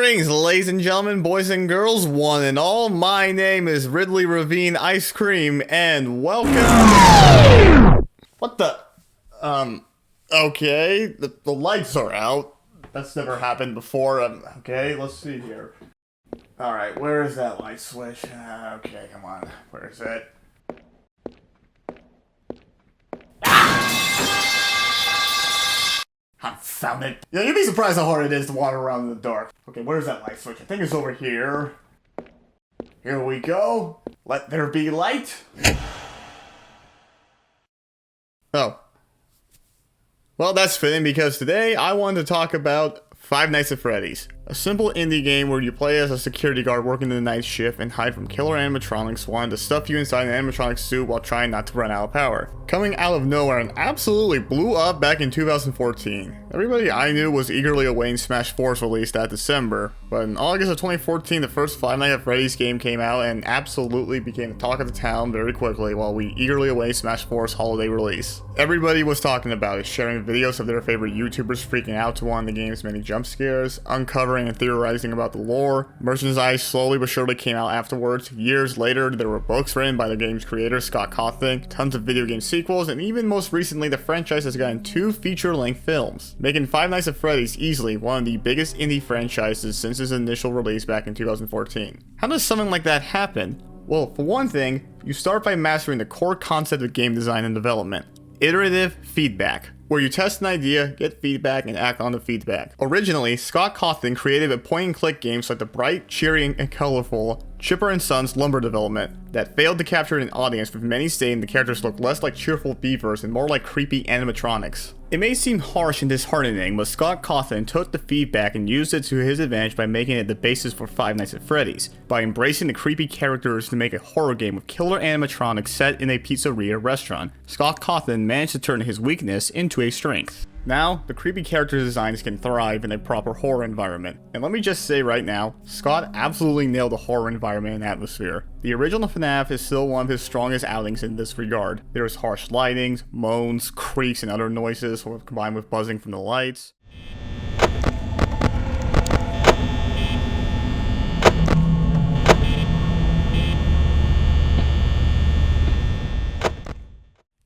Greetings, ladies and gentlemen, boys and girls, one and all. My name is RidleyRavineIceCream, and welcome. What the? Okay, the lights are out. That's never happened before. Okay, let's see here. Alright, where is that light switch? Okay, come on. Where is it? I found it. Yeah, you'd be surprised how hard it is to wander around in the dark. Okay, where's that light switch? I think it's over here. Here we go. Let there be light. Oh. Well, that's fitting because today I wanted to talk about Five Nights at Freddy's. A simple indie game where you play as a security guard working the night shift and hide from killer animatronics wanting to stuff you inside an animatronic suit while trying not to run out of power. Coming out of nowhere and absolutely blew up back in 2014. Everybody I knew was eagerly awaiting Smash 4's release that December, but in August of 2014 the first Five Nights at Freddy's game came out and absolutely became the talk of the town very quickly while we eagerly await Smash 4's holiday release. Everybody was talking about it, sharing videos of their favorite YouTubers freaking out to one of the game's many jump scares, uncovering and theorizing about the lore. Merchandise slowly but surely came out afterwards. Years later, there were books written by the game's creator, Scott Cawthon, tons of video game sequels, and even most recently, the franchise has gotten 2 feature-length films, making Five Nights at Freddy's easily one of the biggest indie franchises since its initial release back in 2014. How does something like that happen? Well, for one thing, you start by mastering the core concept of game design and development: iterative feedback, where you test an idea, get feedback, and act on the feedback. Originally, Scott Cawthon created a point-and-click games like the bright, cheery, and colorful Chipper and Sons Lumber development that failed to capture an audience, with many stating the characters looked less like cheerful beavers and more like creepy animatronics. It may seem harsh and disheartening, but Scott Cawthon took the feedback and used it to his advantage by making it the basis for Five Nights at Freddy's, by embracing the creepy characters to make a horror game with killer animatronics set in a pizzeria restaurant. Scott Cawthon managed to turn his weakness into a strength. Now, the creepy character designs can thrive in a proper horror environment. And let me just say right now, Scott absolutely nailed the horror environment and atmosphere. The original FNAF is still one of his strongest outings in this regard. There is harsh lightings, moans, creaks, and other noises combined with buzzing from the lights.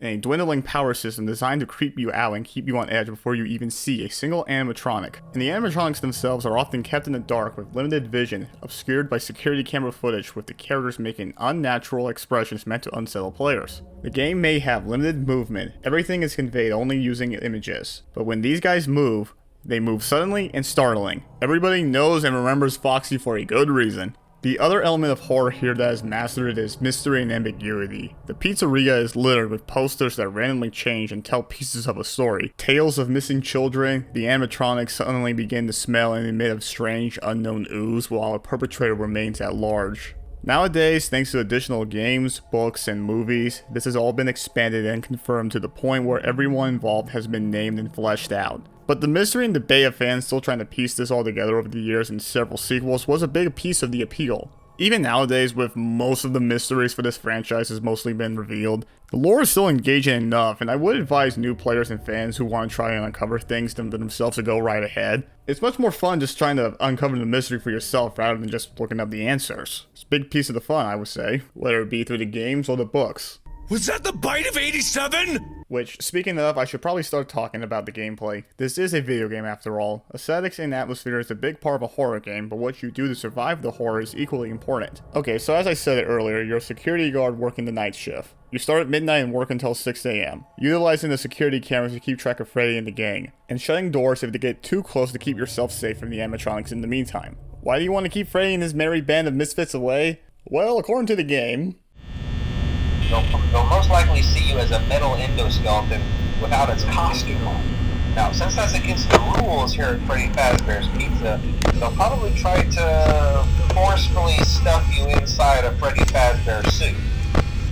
And a dwindling power system designed to creep you out and keep you on edge before you even see a single animatronic. And the animatronics themselves are often kept in the dark with limited vision, obscured by security camera footage, with the characters making unnatural expressions meant to unsettle players. The game may have limited movement, everything is conveyed only using images, but when these guys move, they move suddenly and startling. Everybody knows and remembers Foxy for a good reason. The other element of horror here that is mastered is mystery and ambiguity. The pizzeria is littered with posters that randomly change and tell pieces of a story. Tales of missing children, the animatronics suddenly begin to smell and emit a strange, unknown ooze while a perpetrator remains at large. Nowadays, thanks to additional games, books, and movies, this has all been expanded and confirmed to the point where everyone involved has been named and fleshed out. But the mystery and debate of fans still trying to piece this all together over the years in several sequels was a big piece of the appeal. Even nowadays, with most of the mysteries for this franchise has mostly been revealed, the lore is still engaging enough, and I would advise new players and fans who want to try and uncover things themselves to go right ahead. It's much more fun just trying to uncover the mystery for yourself rather than just looking up the answers. It's a big piece of the fun, I would say, whether it be through the games or the books. Was that the bite of 87? Which, speaking of, I should probably start talking about the gameplay. This is a video game after all. Aesthetics and atmosphere is a big part of a horror game, but what you do to survive the horror is equally important. Okay, so as I said earlier, you're a security guard working the night shift. You start at midnight and work until 6 AM, utilizing the security cameras to keep track of Freddy and the gang, and shutting doors if they get too close to keep yourself safe from the animatronics in the meantime. Why do you want to keep Freddy and his merry band of misfits away? Well, according to the game, They'll most likely see you as a metal endoskeleton without its costume on. Now, since that's against the rules here at Freddy Fazbear's Pizza, they'll probably try to forcefully stuff you inside a Freddy Fazbear suit.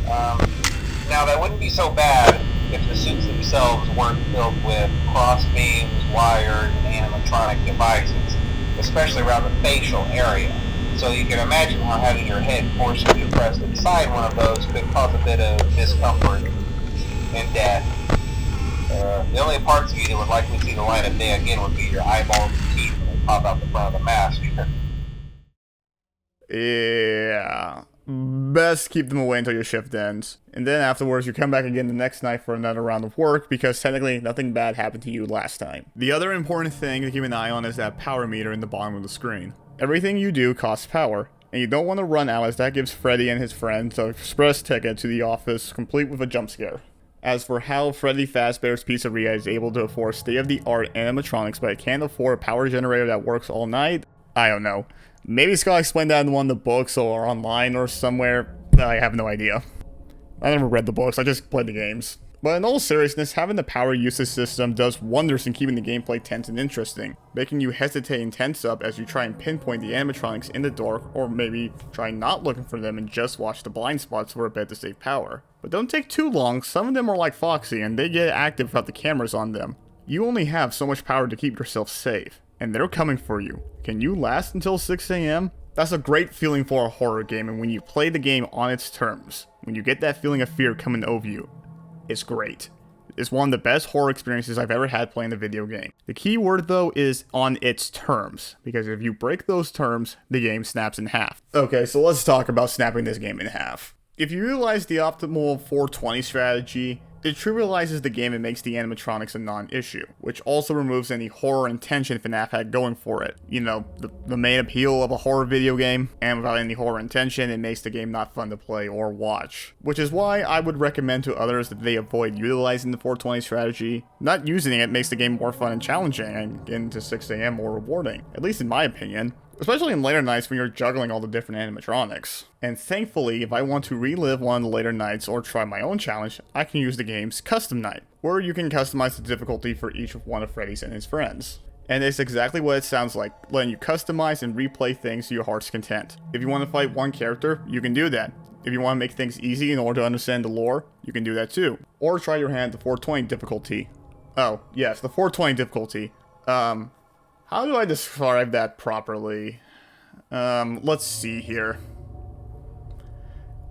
Now, that wouldn't be so bad if the suits themselves weren't filled with cross beams, wires, and animatronic devices, especially around the facial area. So you can imagine how having your head forcibly pressed inside one of those could cause a bit of discomfort and death. The only parts of you that would likely see the light of day again would be your eyeballs and teeth when they pop out the front of the mask. Yeah. Best keep them away until your shift ends. And then afterwards, you come back again the next night for another round of work because technically nothing bad happened to you last time. The other important thing to keep an eye on is that power meter in the bottom of the screen. Everything you do costs power, and you don't want to run out as that gives Freddy and his friends an express ticket to the office complete with a jump scare. As for how Freddy Fazbear's Pizzeria is able to afford state-of-the-art animatronics but can't afford a power generator that works all night, I don't know. Maybe Scott explained that in one of the books or online or somewhere. I have no idea. I never read the books, I just played the games. But in all seriousness, having the power usage system does wonders in keeping the gameplay tense and interesting, making you hesitate and tense up as you try and pinpoint the animatronics in the dark, or maybe try not looking for them and just watch the blind spots for a bit to save power. But don't take too long, some of them are like Foxy and they get active without the cameras on them. You only have so much power to keep yourself safe, and they're coming for you. Can you last until 6 AM? That's a great feeling for a horror game, and when you play the game on its terms, when you get that feeling of fear coming over you, it's great. It's one of the best horror experiences I've ever had playing the video game. The key word though is on its terms, because if you break those terms, the game snaps in half. Okay, so let's talk about snapping this game in half. If you utilize the optimal 420 strategy, it trivializes the game and makes the animatronics a non-issue, which also removes any horror and tension FNAF had going for it. You know, the main appeal of a horror video game, and without any horror and tension, it makes the game not fun to play or watch. Which is why I would recommend to others that they avoid utilizing the 420 strategy. Not using it makes the game more fun and challenging, and getting to 6 AM more rewarding, at least in my opinion. Especially in later nights when you're juggling all the different animatronics. And thankfully, if I want to relive one of the later nights or try my own challenge, I can use the game's custom night, where you can customize the difficulty for each of one of Freddy's and his friends. And it's exactly what it sounds like, letting you customize and replay things to your heart's content. If you want to fight one character, you can do that. If you want to make things easy in order to understand the lore, you can do that too. Or try your hand at the 420 difficulty. Oh, yes, the 420 difficulty. How do I describe that properly? Let's see here.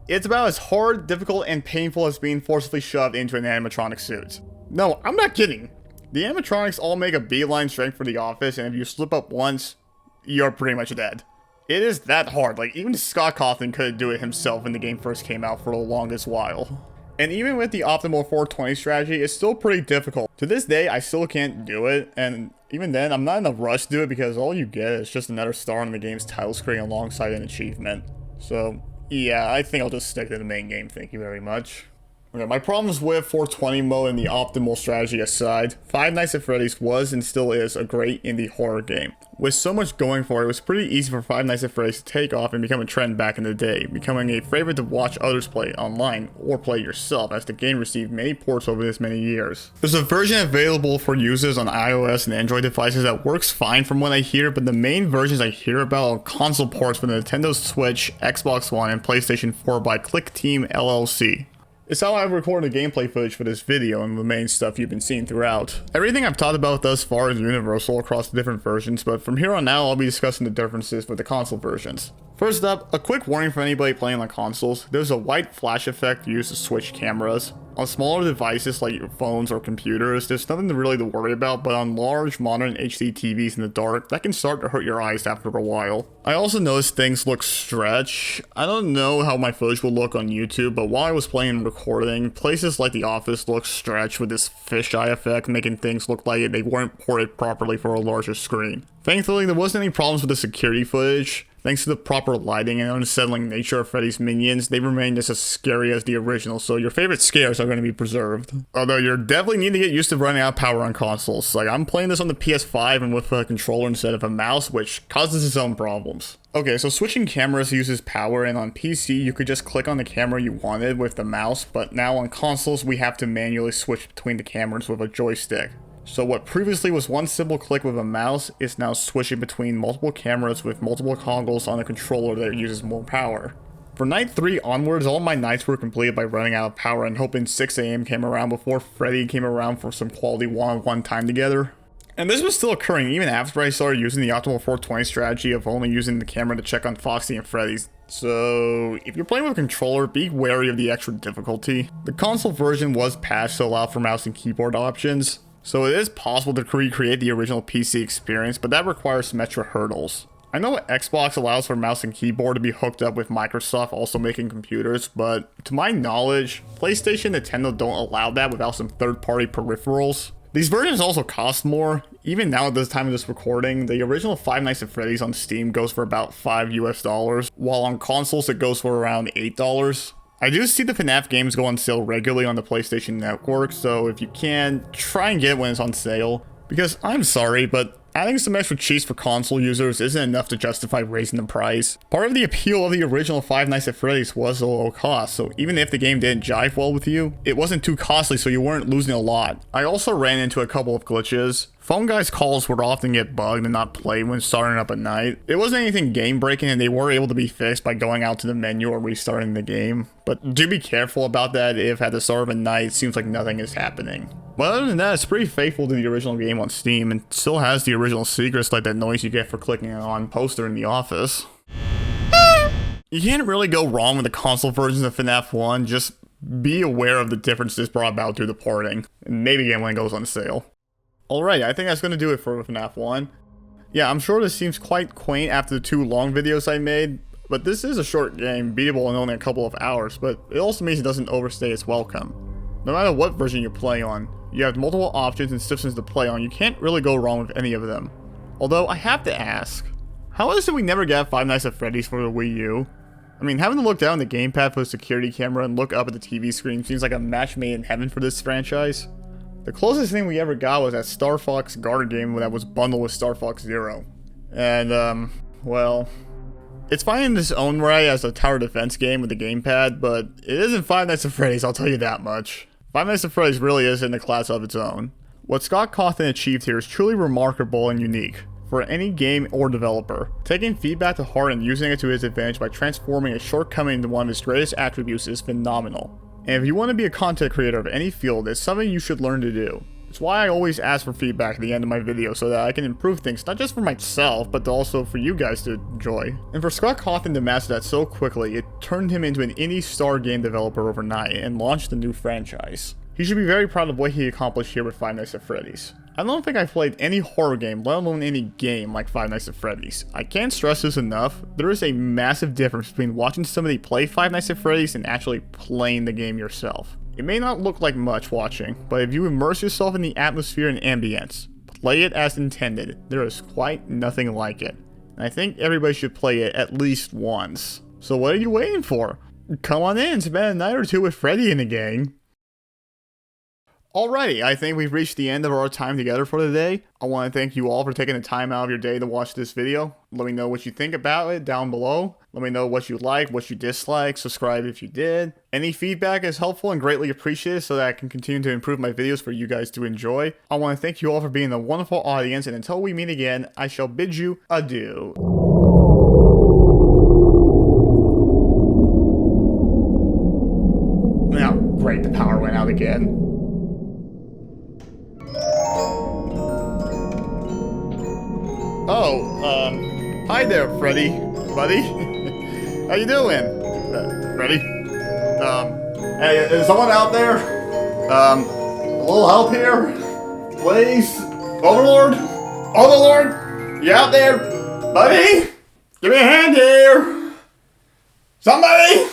It's about as hard, difficult, and painful as being forcibly shoved into an animatronic suit. No, I'm not kidding. The animatronics all make a beeline straight for the office, and if you slip up once, you're pretty much dead. It is that hard. Like, even Scott Cawthon couldn't do it himself when the game first came out for the longest while. And even with the optimal 420 strategy, it's still pretty difficult. To this day, I still can't do it, and even then, I'm not in a rush to do it because all you get is just another star on the game's title screen alongside an achievement. So, yeah, I think I'll just stick to the main game, thank you very much. Okay, my problems with 420 mode and the optimal strategy aside, Five Nights at Freddy's was and still is a great indie horror game. With so much going for it, it was pretty easy for Five Nights at Freddy's to take off and become a trend back in the day, becoming a favorite to watch others play online or play yourself, as the game received many ports over this many years. There's a version available for users on iOS and Android devices that works fine from what I hear, but the main versions I hear about are console ports for the Nintendo Switch, Xbox One, and PlayStation 4 by Click Team LLC. It's how I recorded the gameplay footage for this video and the main stuff you've been seeing throughout. Everything I've talked about thus far is universal across the different versions, but from here on out I'll be discussing the differences with the console versions. First up, a quick warning for anybody playing on consoles, there's a white flash effect used to switch cameras. On smaller devices like your phones or computers, there's nothing really to worry about, but on large modern HD TVs in the dark, that can start to hurt your eyes after a while. I also noticed things look stretch. I don't know how my footage will look on YouTube, but while I was playing and recording, places like the office looked stretched with this fisheye effect, making things look like they weren't ported properly for a larger screen. Thankfully, there wasn't any problems with the security footage. Thanks to the proper lighting and unsettling nature of Freddy's minions, they remain just as scary as the original, so your favorite scares are going to be preserved. Although you definitely need to get used to running out of power on consoles. Like, I'm playing this on the PS5 and with a controller instead of a mouse, which causes its own problems. Okay, so switching cameras uses power, and on PC you could just click on the camera you wanted with the mouse, but now on consoles we have to manually switch between the cameras with a joystick. So what previously was one simple click with a mouse is now switching between multiple cameras with multiple toggles on a controller that uses more power. For night 3 onwards, all my nights were completed by running out of power and hoping 6 AM came around before Freddy came around for some quality one-on-one time together. And this was still occurring even after I started using the optimal 420 strategy of only using the camera to check on Foxy and Freddy's. So, if you're playing with a controller, be wary of the extra difficulty. The console version was patched to allow for mouse and keyboard options. So it is possible to recreate the original PC experience, but that requires some extra hurdles. I know Xbox allows for mouse and keyboard to be hooked up with Microsoft also making computers, but to my knowledge, PlayStation and Nintendo don't allow that without some third-party peripherals. These versions also cost more. Even now at this time of this recording, the original Five Nights at Freddy's on Steam goes for about $5 US, while on consoles it goes for around $8. I do see the FNAF games go on sale regularly on the PlayStation Network, so if you can, try and get it when it's on sale. Because I'm sorry, but adding some extra cheats for console users isn't enough to justify raising the price. Part of the appeal of the original Five Nights at Freddy's was the low cost, so even if the game didn't jive well with you, it wasn't too costly so you weren't losing a lot. I also ran into a couple of glitches. Phone guys' calls would often get bugged and not played when starting up at night. It wasn't anything game breaking and they were able to be fixed by going out to the menu or restarting the game. But do be careful about that if at the start of a night it seems like nothing is happening. But other than that, it's pretty faithful to the original game on Steam and still has the original secrets like that noise you get for clicking on poster in the office. You can't really go wrong with the console versions of FNAF 1, just be aware of the differences brought about through the porting, and maybe get when it goes on sale. Alright, I think that's going to do it for FNAF 1. Yeah, I'm sure this seems quite quaint after the 2 long videos I made, but this is a short game, beatable in only a couple of hours, but it also means it doesn't overstay its welcome. No matter what version you play on, you have multiple options and systems to play on, you can't really go wrong with any of them. Although, I have to ask, how is it we never get Five Nights at Freddy's for the Wii U? I mean, having to look down the gamepad for the security camera and look up at the TV screen seems like a match made in heaven for this franchise. The closest thing we ever got was that Star Fox guard game that was bundled with Star Fox Zero. And, well, it's fine in its own right as a tower defense game with the gamepad, but it isn't Five Nights at Freddy's, I'll tell you that much. Five Nights at Freddy's really is in a class of its own. What Scott Cawthon achieved here is truly remarkable and unique for any game or developer. Taking feedback to heart and using it to his advantage by transforming a shortcoming into one of his greatest attributes is phenomenal. And if you want to be a content creator of any field, it's something you should learn to do. It's why I always ask for feedback at the end of my video so that I can improve things, not just for myself, but also for you guys to enjoy. And for Scott Cawthon to master that so quickly, it turned him into an indie star game developer overnight and launched a new franchise. He should be very proud of what he accomplished here with Five Nights at Freddy's. I don't think I've played any horror game, let alone any game like Five Nights at Freddy's. I can't stress this enough, there is a massive difference between watching somebody play Five Nights at Freddy's and actually playing the game yourself. It may not look like much watching, but if you immerse yourself in the atmosphere and ambience, play it as intended, there is quite nothing like it. And I think everybody should play it at least once. So what are you waiting for? Come on in, spend a night or two with Freddy and the gang. Alrighty, I think we've reached the end of our time together for today. I want to thank you all for taking the time out of your day to watch this video. Let me know what you think about it down below. Let me know what you like, what you dislike, subscribe if you did. Any feedback is helpful and greatly appreciated so that I can continue to improve my videos for you guys to enjoy. I want to thank you all for being a wonderful audience, and until we meet again, I shall bid you adieu. Now, great, the power went out again. Oh, hi there, Freddy, buddy. How you doing? Freddy? Hey, is someone out there? A little help here? Please? Overlord? Overlord? You out there? Buddy? Give me a hand here! Somebody!